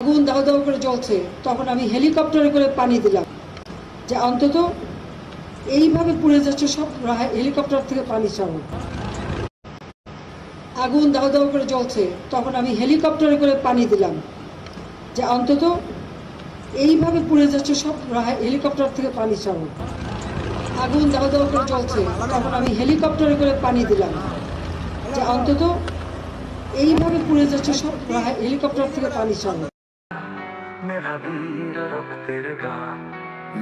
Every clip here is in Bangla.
আগুন দাউ দাউ করে জ্বলছে, তখন আমি হেলিকপ্টারে করে পানি দিলাম যে অন্তত এইভাবে পুড়ে যাচ্ছে সব, হেলিকপ্টার থেকে পানি ছাড়ো। আগুন দাউ দাউ করে জ্বলছে, তখন আমি হেলিকপ্টারে করে পানি দিলাম যে অন্তত এইভাবে পুড়ে যাচ্ছে সব, হেলিকপ্টার থেকে পানি ছাড়ো। আগুন দাউ দাউ করে জ্বলছে, তখন আমি হেলিকপ্টারে করে পানি দিলাম যে অন্তত এইভাবে পুড়ে যাচ্ছে সব, হেলিকপ্টার থেকে পানি ছাড়ো।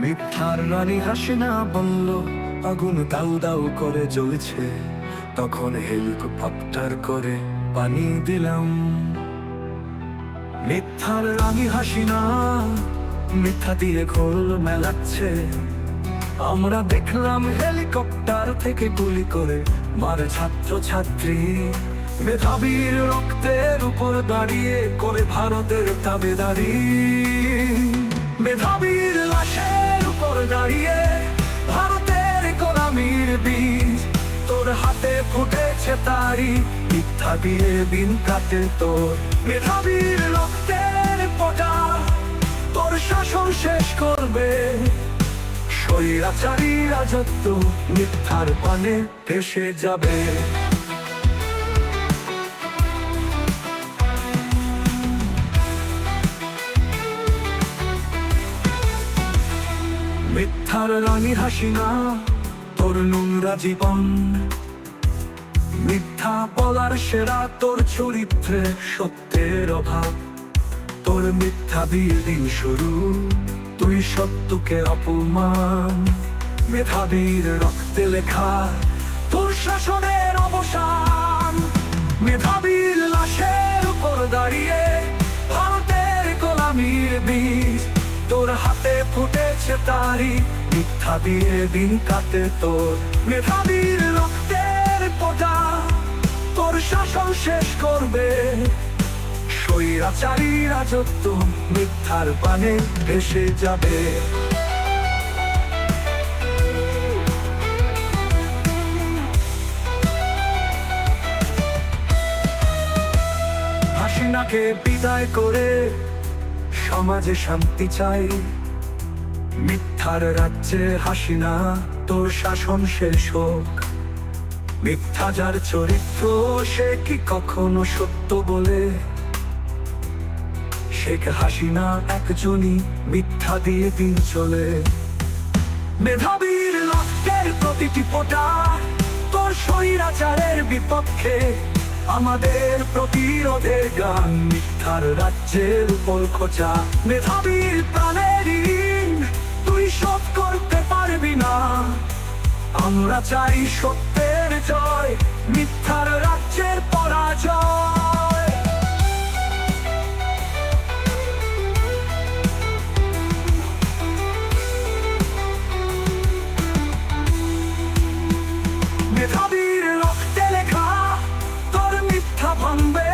মিথ্যার রানী হাসি না বলল, আগুন দাউ দাউ করে জ্বলছে, তখন হেলিকপ্টার করে পানি দিলাম। মিথ্যার রানী হাসি না, মিথ্যা দিয়ে ঘোল মেলাচ্ছে, আমরা দেখলাম হেলিকপ্টার থেকে গুলি করে মারে ছাত্র ছাত্রী। মেধাবীর রক্তের উপর দাঁড়িয়ে করে ভারতের তাবেদারি, মেধাবীর লাশের উপর দাঁড়িয়ে ভারতের গোলামির বীজ, তোর হাতে ফুটেছে তারি, মিথ্যা দিয়ে দিন কাটে তোর। মেধাবীর রক্তের ফোঁটা তোর শাসন শেষ করবে, স্বৈরাচারী রাজত্ব মিথ্যার পানে ভেসে যাবে। মিথ্যার রানী হাসি না, তোর নোংরা জীবন, মিথ্যা বলার সেরা তোর চরিত্রে সত্যের অভাব, তোর মিথ্যা দিয়ে দিন শুরু, তুই সত্যকে অপমান। মেধাবীর রক্তে লেখা তোর শাসনের অবসান, মেধাবীর লাশের উপর দাঁড়িয়ে ভারতের গোলামির বীজ, তোর হাতে ফুটেছে তারি, মিথ্যা দিয়ে দিন কাটে তোর। মেধাবীর রক্তের ফোঁটা তোর শাসন শেষ করবে, স্বৈরাচারী রাজত্ব মিথ্যার পানে ভেসে যাবে। হাসিনাকে বিদায় করে সমাজে শান্তি চাই, মিথ্যার রাজ্যে হাসিনা তোর শাসন শেষ হোক। মিথ্যা যার চরিত্র সে কি কখনো সত্য বলে, শেখ হাসিনা একজনই মিথ্যা দিয়ে দিন চলে। মেধাবীর রক্তের প্রতিটি ফোঁটা তোর স্বৈরাচারের বিপক্ষে, আমাদের প্রতিরোধের গান, মিথ্যার রাজ্যের উপর খোঁচা। মেধাবীর প্রাণের ঋণ তুই শোধ করতে পারবি না, আমরা চাই সত্যের জয়, মিথ্যার রাজ্যের পরাজয়। মেধাবীর রক্তে লেখা তোর মিথ্যা ভাঙবে,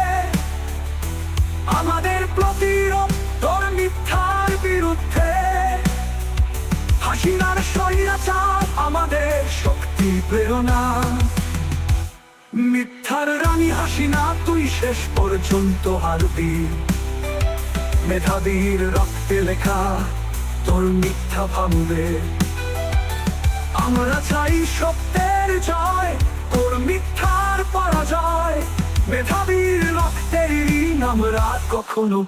আমাদের প্রতিরোধ তোর মিথ্যার বিরুদ্ধে। হাসিনার স্বৈরাচার আমাদের শক্তি প্রেরণা, মিথ্যার রানী হাসিনা তুই শেষ পর্যন্ত হারবি। মেধাবীর রক্তে লেখা তোর মিথ্যা ভাঙবে, আমরা চাই সত্যের জয়, তোর মিথ্যার পরাজয়। মেধাবীর রক্তের ঋণ আমরা কখনো